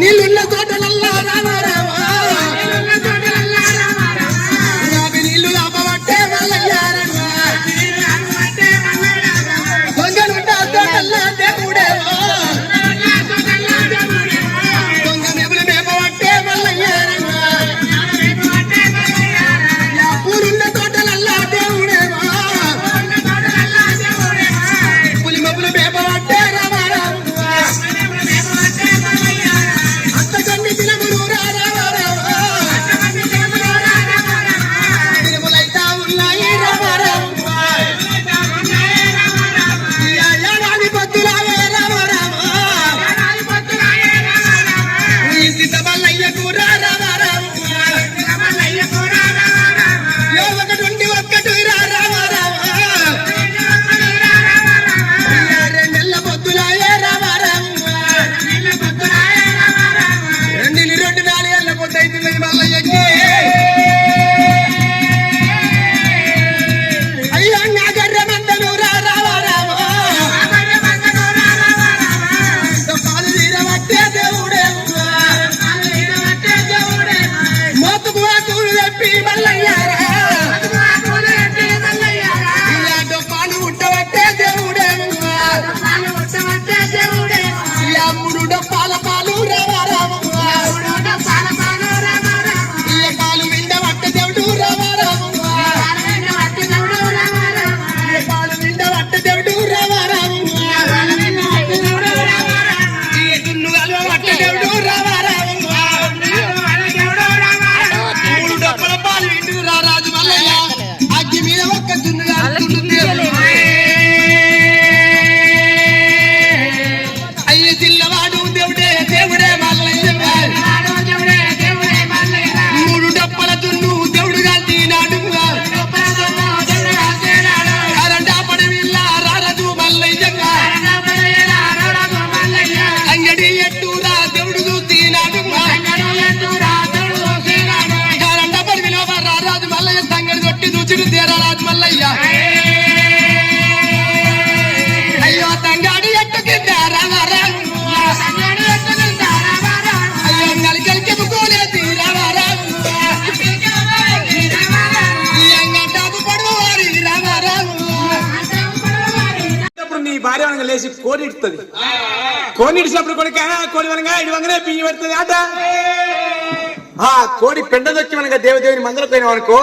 నీళ్ళున్న తోటలల్లా రామారావా నీళ్లు ఆపబట్టే మల్లయ్యారమ్మా దొంగలుంట తోటల్లా దేవుడేవా దొంగ మెబులు మేపబట్టే మల్లయ్యారమ్మా పూలున్న తోటలల్లా దేవుడేవా పులి మెబులు మేపబట్టే రామారావా అంతకన్ని దినములు రామారావా దినములైతా ఉన్నాయి రామారావా యానాది పత్తులాయే రామారావా నీ సిద్ధమల్లయ్యకు రామారావా ఒకటి ఒక్కటి రామారావా రెండెల్ల పొత్తులాయే రామారావా రెండు నాలుగేళ్ల పొత్తు అవుతున్నది మల్లయ్యకి అయ్యో నా గర్రె మందను రామారావా పాలు తీరబట్టే దేవుడే మోతుకు కూలు తెప్పి మల్లయ్యారా ఇలాంటి పాలు ఉట్టబట్టే దేవుడే అమ్ముడు డప్పాల పాలు రామారావా ఇయ్య పాలు విండబట్టే దేవుడు రామారావా పాలు విండబట్టే దేవుడు రామారావా ఇయ్య దున్ను అలవబట్టే దేవుడు రామారావా మూడు డబ్బల పాలు విండు రారాజు మల్లయ్య అగ్గి మీద ఒక్క దున్ను అయ్య చిల్లవాడు దేవుడే దేవుడే మల్లయ్య మూడు డప్పల దున్ను దేవుడు కాల్చినాడు అరండాపడి వీళ్ళ రారాజు మల్లయ్య అంగడి ఎట్టురా దేవుడు చూసినాడు అరండాపడి విలోప రారాజు మల్లయ్య సంగడి కొట్టి చూచుడు తీరారాజు మల్లయ్య అయ్యో తంగాడి ఎట్టు కింద రామారావా అయ్యో నలికలికి ముక్కులేసి రామారావా ఎంగంటాపు పడువారి రామారావా ఇప్పుడు నీ భార్య వనగా లేచి కోడి ఇడుతుంది. కోడి ఇడిచినప్పుడు కొడుక కోడి వనగా ఇడి వంగనే బియ్యం పెడుతుంది ఆట. ఆ కోడి పెండ దొక్కి మనగా దేవదేవుని మందలకు పోయినాం అనుకో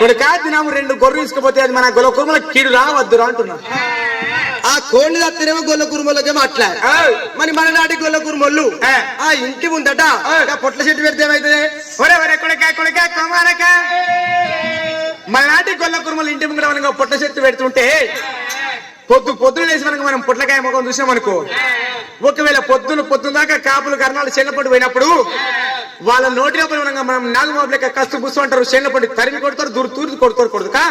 కొడుక దినాము 2 గొర్రెలు తీసుకుపోతే అది మన గొల్ల కురుమల కీడు రావద్దురా అంటున్నా. ఆ కోళ్ళు తత్తనేమో గొల్ల కురుమలకేమో అట్లా మరి మన నాటి గొల్ల కురుమళ్ళు ఆ ఇంటి ముందట పొట్ల చెట్టు పెడితే ఏమైతుంది ఒరే ఒరే కొడుక కొడుక కుమారక మన నాటి గొల్ల కురుమల ఇంటి ముంగడ మనగా పొట్ల చెట్టు పెడుతుంటే పొద్దున లేచి మనకు మనం పొట్లకాయ ముఖం చూసాం అనుకో ఒకవేళ పొద్దున దాకా కాపులు కర్ణాలు చెల్లపడి పోయినప్పుడు వాళ్ళ నోటి లోపల మనం నాగుమాబు లెక్క కస్తు బుస్సు అంటారు. చెల్లపడి తరిమి కొడతారు తూర్చి కొడతారు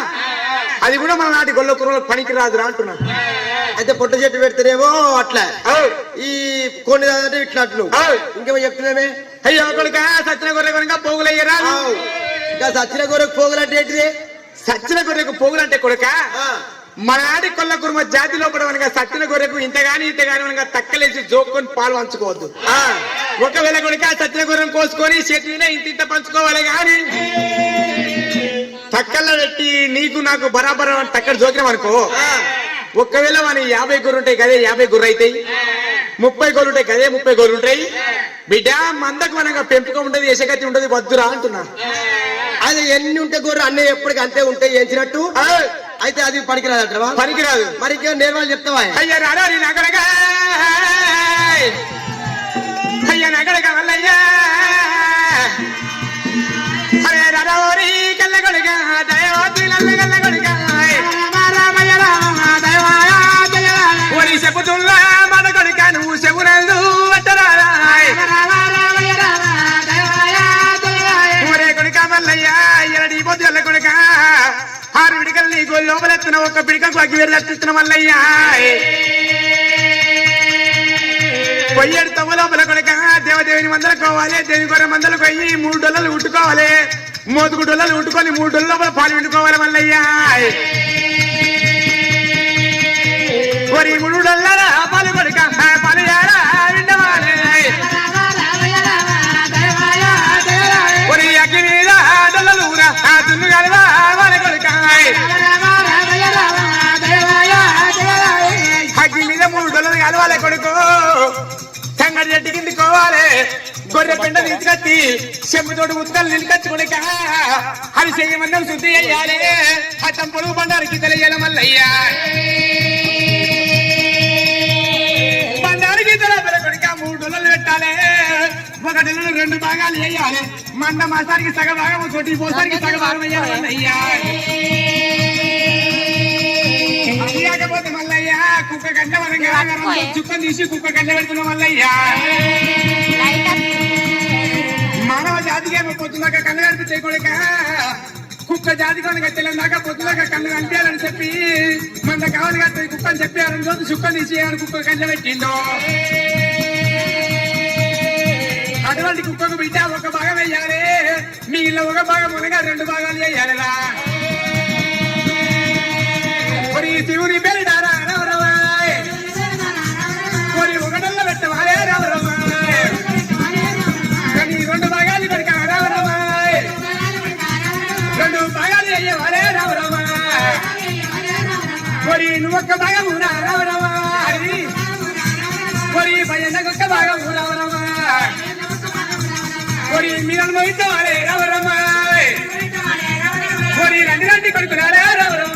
అది కూడా మన నాటి గొల్ల కురుమలకు పనికి రాదురా అంటున్నాను. అయితే పొట్ల చెట్టు పెడితేనేమో అట్లా ఈ కొన్ని అంటే ఇట్లా అట్లు ఇంకేమో చెప్తున్నామే అయ్యో కొడుక సచ్చిన గొర్రె కొనక పోగులయ్యరా ఇంకా సచ్చిన గొర్రెకు పోగులంటే ఏంటిది సచ్చిన గొర్రెకు పోగులంటే కొడుక మన నాటి కొల్ల కుర్మ జాతి లోపల మనగా సచ్చిన గొర్రెకు ఇంతగాని మనగా తక్కలేసి జోక్కొని పాలు పంచుకోవద్దు. ఒకవేళ కొడుక సచ్చిన గొర్రెను కోసుకొని చెట్టు ఇంత పంచుకోవాలి గాని తక్కల్లో పెట్టి నీకు నాకు బరాబర్ తక్కడ జోకినాం అనుకో ఒకవేళ మన 50 గొర్రెలు ఉంటాయి కదే 50 గొర్రెలు అవుతాయి 30 గొర్రెలు ఉంటాయి కదే 30 గొర్రెలు ఉంటాయి బిడ్డ మందకు మనగా పెంపకం ఉంటది యశగతి ఉంటది వద్దురా అంటున్నా. అది ఎన్ని ఉంటే గొర్రె అన్నీ ఎప్పటికీ అంతే ఉంటాయి ఎంచినట్టు అయితే అది పనికిరాదు పనికిరాదు మరి నేర్వాళ్ళు చెప్తావా అయ్యా రాడా నగడగా అయ్యా నగడగా వల్లయ్యా అరే రాడోరి కల్ల కొడుగా దయవతి నల్ల కల్ల కొడుగా ఒరి చెప్పుతున్నా మన కొడుక నువ్వు చెవునందు అట్టరారా ఒరే కొడుక మల్లయ్యా ఎరడి పొద్దుల కొడుక 6 పిడికలు నీకు లోపలెత్తున ఒక్క పిడికకు అగ్గి వెళ్ళెత్తున్న మల్లయ్యా పొయ్యేడు తవ్వ లోపల కొడుక దేవదేవుని మందలుకోవాలి దేవి గొర్రె మందలకు పోయి 3 డొల్లలు ఉట్టుకోవాలి మోతుకు డొల్లలు ఉట్టుకొని 3 డొల్ల లోపల పాలు విండుకోవాలి మల్లయ్యా ఒరి 3 డొల్లల పాలు కొడుక పాలు విండవాలి రాజు వాళ్ళ కొడుకు సంగడి చెట్టు కిందికోవాలి గొర్రె పెండ తీసుకొచ్చి చెంపుతోటి ఉత్తలు నిలకచ్చుకునిక అవి చెయ్యమన్నా శుద్ధి అయ్యాలి అట్టం పొడుగు బండారికి తెలియాలి మల్లయ్యా బండారికి తెల కొడుక 3 డొల్లలు పెట్టాలి 1 డొల్లను 2 భాగాలు వేయాలి మండ మాసానికి సగ భాగం కొట్టి పోసానికి సగ భాగం వేయాలి మల్లయ్యా లేకపోతే మల్లయ్యా కుక్క గంట వరకు చుక్కను తీసి కుక్క గంట పెడుతున్న మల్లయ్యా మానవ జాతికి ఏమో పొద్దులాగా కళ్ళు కనిపించే కొడుక కుక్క జాతికి తెలందాక పొద్దులాగా కళ్ళు కనిపించాలని చెప్పి మన కావాలి కట్టి కుక్క అని చెప్పి రోజు చుక్కను తీసి కుక్క గంట పెట్టిందో అటువంటి కుక్కకు బిడ్డ 1 భాగం వేయాలి మిగిలిన 1 భాగం మునగా 2 భాగాలు వేయాలిలా శివుని పేరు కొన్ని 1 డొల్ల పెట్టవాలే రావరమాయ్ 2 భాగాలు పెడక రావరమాయ్ 2 భాగాలు అయ్యేవాలే రావరమాయ్ మరి నువ్వు 1 భాగం రావరమాయ్ మరి భయంగా 1 భాగం రావరమాయ్ మరి మీరు మోయించవాలే రావరమాయ్ మరి 2 కొడుకురాలే రావరమాయ్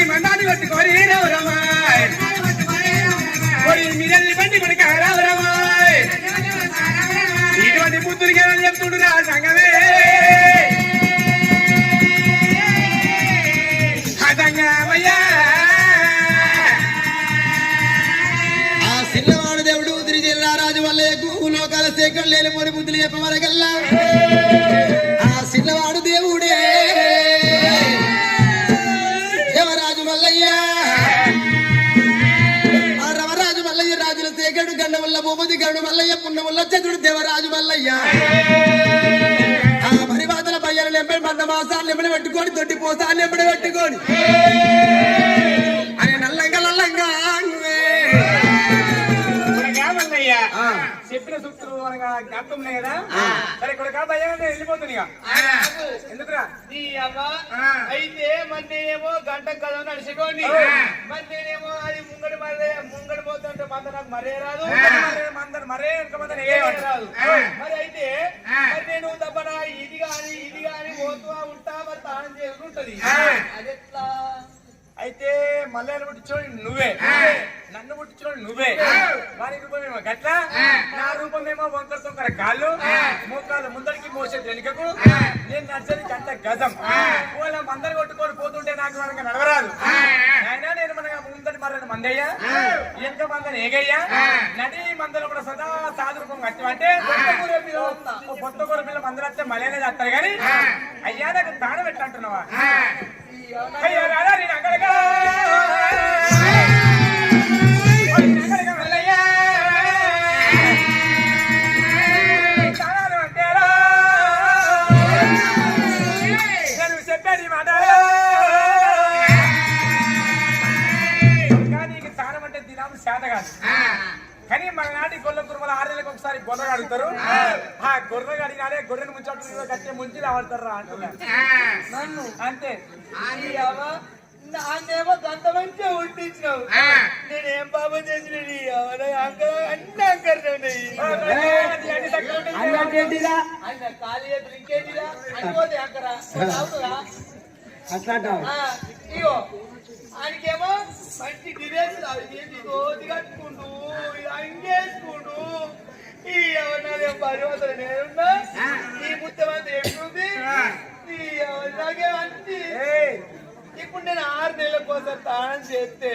మందాన్ని పట్టుకోరి రావరమాయ్ మీరెల్లి బండి కొడుక రావరమాయ్ ఇటువంటి బుద్ధులకి ఏమని చెప్తుండు రా సంగమే సంగమయ్యా ఆ సిన్నవాడు దేవుడు తిరిజిల్లా రాజు వల్ల లోకాల సేకరణ లేని మొరి బుద్ధులు చెప్పవరగల్లా ఆ సిన్నవాడు దేవుడే దేవరాజు మల్లయ్య ఆ రవరాజు మల్లయ్య రాజుల సేకరుడు గండ వల్ల భూపతి గరుడు మల్లయ్య పున్న వల్ల చతుడు దేవరాజు మల్లయ్య ఆ పరివాతల పయ్యలు ఎంపడి మంద మాసాలు ఎంబడి పెట్టుకొని తొట్టి పోసాలు ఎంబడి పెట్టుకొని అని నల్లంగా నల్లంగా చెప్పిన సూత్రులు మనకు జ్ఞాపకం ఉన్నాయి కదా సరే కొడుక భయం వెళ్ళిపోతుంది ఎందుకురా అయితే మరి నేనేమో గంట కదా నడిచేటోండి మరి నేనేమో అది ముంగడి పోతుంటే మంద నాకు మరే రాదు మరే రాదు మరి అయితే మరి నేను తప్పన ఇది గాని పోతూ ఉంటా మరి తానం చేసుకుంటది అది ఎట్లా అయితే మల్లెలు పుట్టించోడు నువ్వే నన్ను పుట్టించోడు నువ్వే వారి రూపమేమో గట్ల నా రూపమేమో వంకర తొంకర కాళ్ళు మోకాలు ముందరికి మోసేది వెనుకకు నేను నడిచేది గంట గజం వాళ్ళ మందరు కొట్టుకొని పోతుంటే నాకు మనకు నడవరాదు అయినా నేను మన ముందటి మర్రని మందయ్యా ఎంత మందని ఏగయ్యా నడి మందలు కూడా సదా సాధురూపం కట్టి అంటే కొత్త కూర పిల్ల మందలు వస్తే మలైనా చేస్తారు కానీ అయ్యా నాకు తాను పెట్టంటున్నావా అయ్యా రాదా నేను అక్కడిగా నేను చెప్పాను మాట కానీ తానం అంటే దినాము శాత కాదు కానీ మన నాటి గొర్రె కుర్మల 6 నెలలకు ఒకసారి గొర్రె అడుగుతారు ఆ గొర్రె అడిగినారే గొర్రెను ముంచట్టు కట్టే ముంచి ఆడతారు అంటున్నారు నన్ను అంతే నాకేమో గంట మంచిగా ఉట్టించినావు నేనేం పాపం చేసిన అన్ని అంకరనేటిరా ఖాళీ డ్రింకేటిరా అనిపోతే అంకరా అట్లా ఇగో ఆయనకేమో మంచి డ్రెస్ దోతి కట్టుకుంటూ అంగేసుకుంటూ ఈ ఎవరినాదే పరివర్తన నేనున్నా ఈ ముత్తమంది ఎట్లుంది ఈ నాకేమంది ఇప్పుడు నేను 6 నెలల కోసం తానం చేస్తే